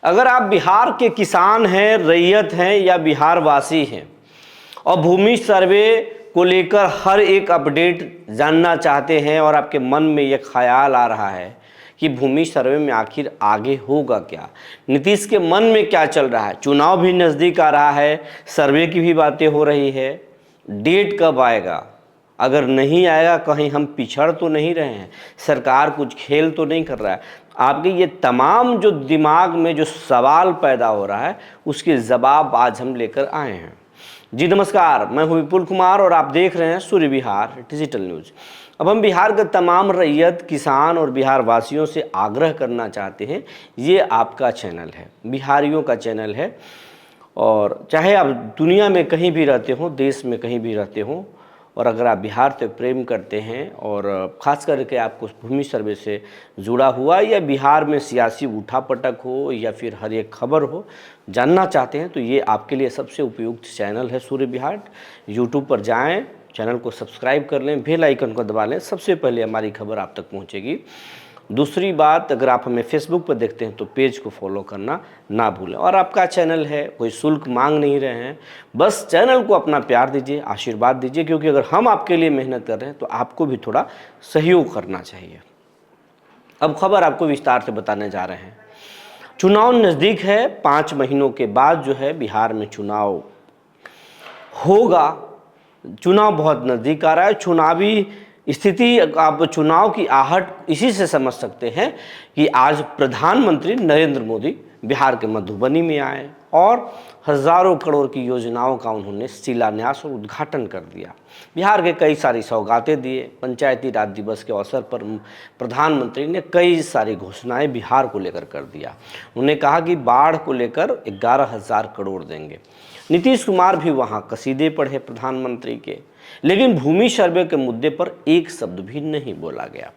अगर आप बिहार के किसान हैं, रैयत हैं या बिहार वासी हैं और भूमि सर्वे को लेकर हर एक अपडेट जानना चाहते हैं और आपके मन में यह ख्याल आ रहा है कि भूमि सर्वे में आखिर आगे होगा क्या, नीतीश के मन में क्या चल रहा है, चुनाव भी नज़दीक आ रहा है, सर्वे की भी बातें हो रही है, डेट कब आएगा, अगर नहीं आएगा कहीं हम पिछड़ तो नहीं रहे हैं, सरकार कुछ खेल तो नहीं कर रहा है। आपके ये तमाम जो दिमाग में जो सवाल पैदा हो रहा है उसके जवाब आज हम लेकर आए हैं। जी नमस्कार, मैं हूं विपुल कुमार और आप देख रहे हैं सूर्य विहार डिजिटल न्यूज़। अब हम बिहार के तमाम रैयत, किसान और बिहार वासियों से आग्रह करना चाहते हैं, ये आपका चैनल है, बिहारियों का चैनल है, और चाहे आप दुनिया में कहीं भी रहते हो, देश में कहीं भी रहते हो, और अगर आप बिहार से प्रेम करते हैं और ख़ास करके आपको भूमि सर्वे से जुड़ा हुआ या बिहार में सियासी उठापटक हो या फिर हर एक खबर हो जानना चाहते हैं, तो ये आपके लिए सबसे उपयुक्त चैनल है सूर्य विहार। यूट्यूब पर जाएं, चैनल को सब्सक्राइब कर लें, बेल आइकन को दबा लें, सबसे पहले हमारी खबर आप तक पहुँचेगी। दूसरी बात, अगर आप हमें फेसबुक पर देखते हैं तो पेज को फॉलो करना ना भूलें। और आपका चैनल है, कोई शुल्क मांग नहीं रहे हैं, बस चैनल को अपना प्यार दीजिए, आशीर्वाद दीजिए, क्योंकि अगर हम आपके लिए मेहनत कर रहे हैं तो आपको भी थोड़ा सहयोग करना चाहिए। अब खबर आपको विस्तार से बताने जा रहे हैं। चुनाव नज़दीक है, 5 महीनों के बाद जो है बिहार में चुनाव होगा। चुनाव बहुत नज़दीक आ रहा है। चुनावी स्थिति, आप चुनाव की आहट इसी से समझ सकते हैं कि आज प्रधानमंत्री नरेंद्र मोदी बिहार के मधुबनी में आए और हज़ारों करोड़ की योजनाओं का उन्होंने शिलान्यास और उद्घाटन कर दिया। बिहार के कई सारी सौगातें दिए। पंचायती राज दिवस के अवसर पर प्रधानमंत्री ने कई सारी घोषणाएं बिहार को लेकर कर दिया। उन्होंने कहा कि बाढ़ को लेकर 11,000 करोड़ देंगे। नीतीश कुमार भी वहाँ कसीदे पढ़े प्रधानमंत्री के, लेकिन भूमि सर्वे के मुद्दे पर एक शब्द भी नहीं बोला गया।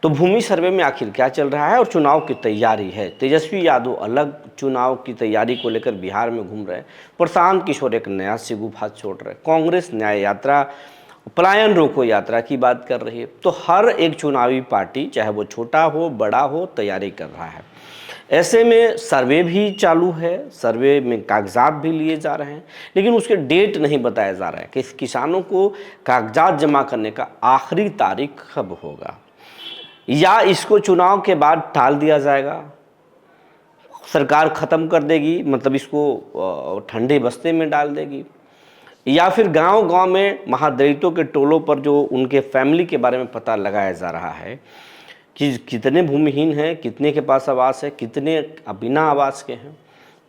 तो भूमि सर्वे में आखिर क्या चल रहा है और चुनाव की तैयारी है। तेजस्वी यादव अलग चुनाव की तैयारी को लेकर बिहार में घूम रहे हैं, प्रशांत किशोर एक नया सिगुफात छोड़ रहे हैं, कांग्रेस न्याय यात्रा, पलायन रोको यात्रा की बात कर रही है। तो हर एक चुनावी पार्टी, चाहे वो छोटा हो बड़ा हो, तैयारी कर रहा है। ऐसे में सर्वे भी चालू है, सर्वे में कागजात भी लिए जा रहे हैं, लेकिन उसके डेट नहीं बताया जा रहा है कि किसानों को कागजात जमा करने का आखिरी तारीख कब होगा, या इसको चुनाव के बाद टाल दिया जाएगा, सरकार ख़त्म कर देगी, मतलब इसको ठंडे बस्ते में डाल देगी, या फिर गांव-गांव में महादलितों के टोलों पर जो उनके फैमिली के बारे में पता लगाया जा रहा है कि कितने भूमिहीन हैं, कितने के पास आवास है, कितने बिना आवास के हैं,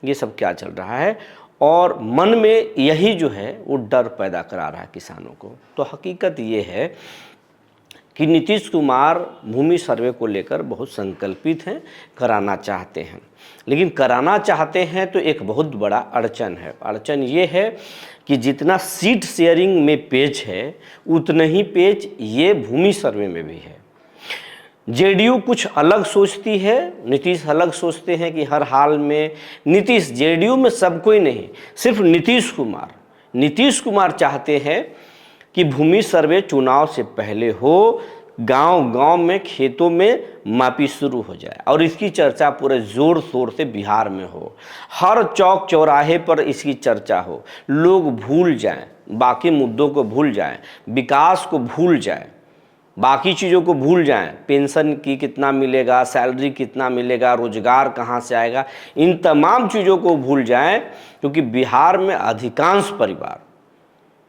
ये सब क्या चल रहा है, और मन में यही जो है वो डर पैदा करा रहा है किसानों को। तो हकीकत ये है कि नीतीश कुमार भूमि सर्वे को लेकर बहुत संकल्पित हैं, कराना चाहते हैं, लेकिन कराना चाहते हैं तो एक बहुत बड़ा अड़चन है। अड़चन ये है कि जितना सीट शेयरिंग में पेच है उतना ही पेच ये भूमि सर्वे में भी है। जेडीयू कुछ अलग सोचती है, नीतीश अलग सोचते हैं कि हर हाल में नीतीश, जेडीयू में सब कोई नहीं, सिर्फ नीतीश कुमार चाहते हैं कि भूमि सर्वे चुनाव से पहले हो, गांव-गांव में, खेतों में मापी शुरू हो जाए और इसकी चर्चा पूरे जोर शोर से बिहार में हो, हर चौक चौराहे पर इसकी चर्चा हो, लोग भूल जाएं, बाकी मुद्दों को भूल जाएं, विकास को भूल जाएं, बाकी चीज़ों को भूल जाएं, पेंशन की कितना मिलेगा, सैलरी कितना मिलेगा, रोजगार कहाँ से आएगा, इन तमाम चीज़ों को भूल जाएं, क्योंकि बिहार में अधिकांश परिवार,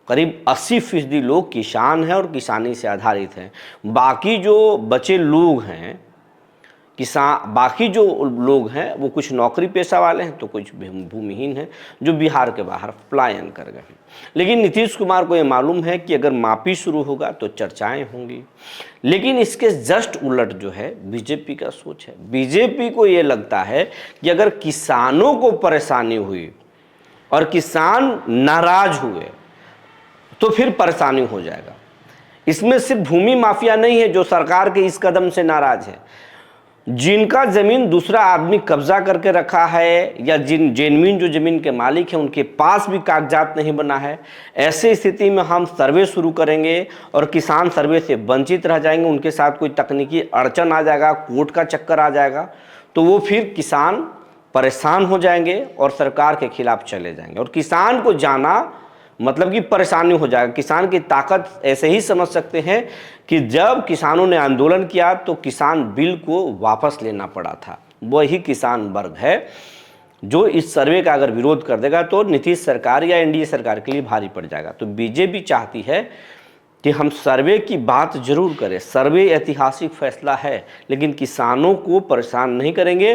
करीब 80% लोग किसान हैं और किसानी से आधारित हैं। बाकी जो बचे लोग हैं बाकी जो लोग हैं वो कुछ नौकरी पेशा वाले हैं तो कुछ भूमिहीन हैं जो बिहार के बाहर पलायन कर गए हैं। लेकिन नीतीश कुमार को ये मालूम है कि अगर मापी शुरू होगा तो चर्चाएं होंगी, लेकिन इसके जस्ट उलट जो है बीजेपी का सोच है। बीजेपी को ये लगता है कि अगर किसानों को परेशानी हुई और किसान नाराज हुए तो फिर परेशानी हो जाएगा। इसमें सिर्फ भूमि माफिया नहीं है जो सरकार के इस कदम से नाराज है, जिनका जमीन दूसरा आदमी कब्जा करके रखा है या जिन जेन्युइन जो जमीन के मालिक हैं उनके पास भी कागजात नहीं बना है, ऐसे स्थिति में हम सर्वे शुरू करेंगे और किसान सर्वे से वंचित रह जाएंगे, उनके साथ कोई तकनीकी अड़चन आ जाएगा, कोर्ट का चक्कर आ जाएगा, तो वो फिर किसान परेशान हो जाएंगे और सरकार के खिलाफ चले जाएंगे। और किसान को जाना मतलब कि परेशानी हो जाएगा। किसान की ताकत ऐसे ही समझ सकते हैं कि जब किसानों ने आंदोलन किया तो किसान बिल को वापस लेना पड़ा था। वही किसान वर्ग है जो इस सर्वे का अगर विरोध कर देगा तो नीतीश सरकार या एनडीए सरकार के लिए भारी पड़ जाएगा। तो बीजेपी चाहती है कि हम सर्वे की बात जरूर करें, सर्वे ऐतिहासिक फैसला है, लेकिन किसानों को परेशान नहीं करेंगे,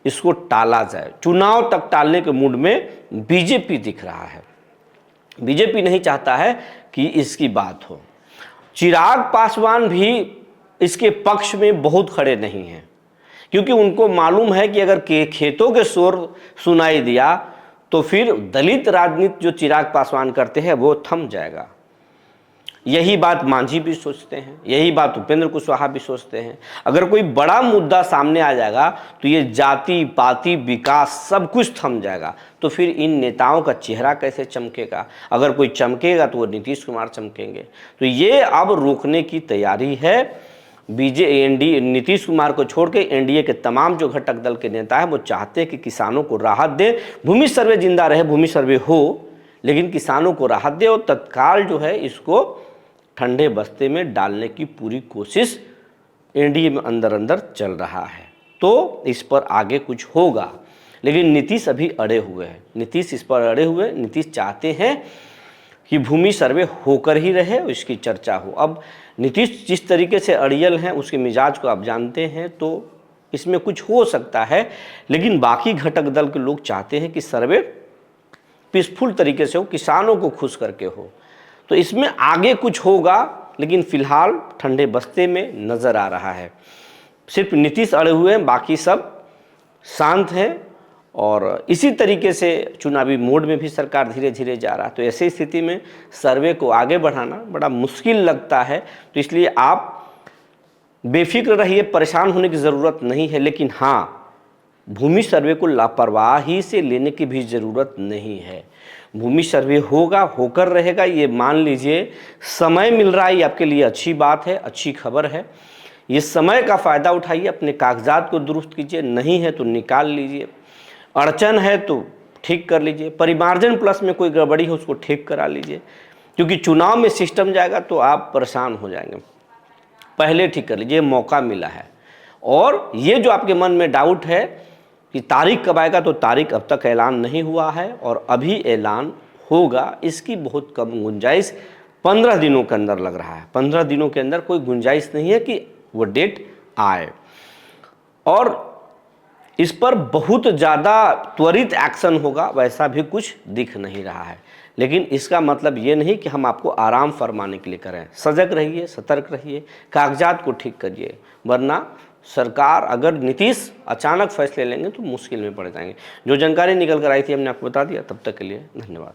इसको टाला जाए। चुनाव तक टालने के मूड में बीजेपी दिख रहा है। बीजेपी नहीं चाहता है कि इसकी बात हो। चिराग पासवान भी इसके पक्ष में बहुत खड़े नहीं हैं, क्योंकि उनको मालूम है कि अगर खेतों के शोर सुनाई दिया तो फिर दलित राजनीति जो चिराग पासवान करते हैं वो थम जाएगा। यही बात मांझी भी सोचते हैं, यही बात उपेंद्र कुशवाहा भी सोचते हैं। अगर कोई बड़ा मुद्दा सामने आ जाएगा तो ये जाति पाति विकास सब कुछ थम जाएगा। तो फिर इन नेताओं का चेहरा कैसे चमकेगा? अगर कोई चमकेगा तो वो नीतीश कुमार चमकेंगे। तो ये अब रोकने की तैयारी है एनडीए। नीतीश कुमार को छोड़ के एनडीए के तमाम जो घटक दल के नेता हैं वो चाहते हैं कि किसानों को राहत दे। भूमि सर्वे जिंदा रहे, भूमि सर्वे हो, लेकिन किसानों को राहत दे और तत्काल जो है इसको ठंडे बस्ते में डालने की पूरी कोशिश एनडीए में अंदर अंदर चल रहा है। तो इस पर आगे कुछ होगा, लेकिन नीतीश अभी अड़े हुए हैं। नीतीश इस पर अड़े हुए, नीतीश चाहते हैं कि भूमि सर्वे होकर ही रहे और इसकी चर्चा हो। अब नीतीश जिस तरीके से अड़ियल हैं उसके मिजाज को आप जानते हैं, तो इसमें कुछ हो सकता है, लेकिन बाकी घटक दल के लोग चाहते हैं कि सर्वे पीसफुल तरीके से हो, किसानों को खुश करके हो। तो इसमें आगे कुछ होगा, लेकिन फिलहाल ठंडे बस्ते में नज़र आ रहा है। सिर्फ नीतीश अड़े हुए हैं, बाकी सब शांत हैं और इसी तरीके से चुनावी मोड में भी सरकार धीरे धीरे जा रहा है। तो ऐसी स्थिति में सर्वे को आगे बढ़ाना बड़ा मुश्किल लगता है। तो इसलिए आप बेफिक्र रहिए, परेशान होने की ज़रूरत नहीं है। लेकिन हाँ, भूमि सर्वे को लापरवाही से लेने की भी ज़रूरत नहीं है। भूमि सर्वे होगा, होकर रहेगा, ये मान लीजिए। समय मिल रहा है, ये आपके लिए अच्छी बात है, अच्छी खबर है। ये समय का फ़ायदा उठाइए, अपने कागजात को दुरुस्त कीजिए, नहीं है तो निकाल लीजिए, अड़चन है तो ठीक कर लीजिए, परिमार्जन प्लस में कोई गड़बड़ी है उसको ठीक करा लीजिए, क्योंकि चुनाव में सिस्टम जाएगा तो आप परेशान हो जाएंगे। पहले ठीक कर लीजिए, मौका मिला है। और ये जो आपके मन में डाउट है कि तारीख कब आएगा, तो तारीख अब तक ऐलान नहीं हुआ है और अभी ऐलान होगा, इसकी बहुत कम गुंजाइश 15 दिनों के अंदर लग रहा है। 15 दिनों के अंदर कोई गुंजाइश नहीं है कि वो डेट आए। और इस पर बहुत ज़्यादा त्वरित एक्शन होगा वैसा भी कुछ दिख नहीं रहा है। लेकिन इसका मतलब ये नहीं कि हम आपको आराम फरमाने के लिए करें। सजग रहिए, सतर्क रहिए, कागजात को ठीक करिए, वरना सरकार अगर नीतीश अचानक फैसले लेंगे तो मुश्किल में पड़ जाएंगे। जो जानकारी निकल कर आई थी हमने आपको बता दिया। तब तक के लिए धन्यवाद।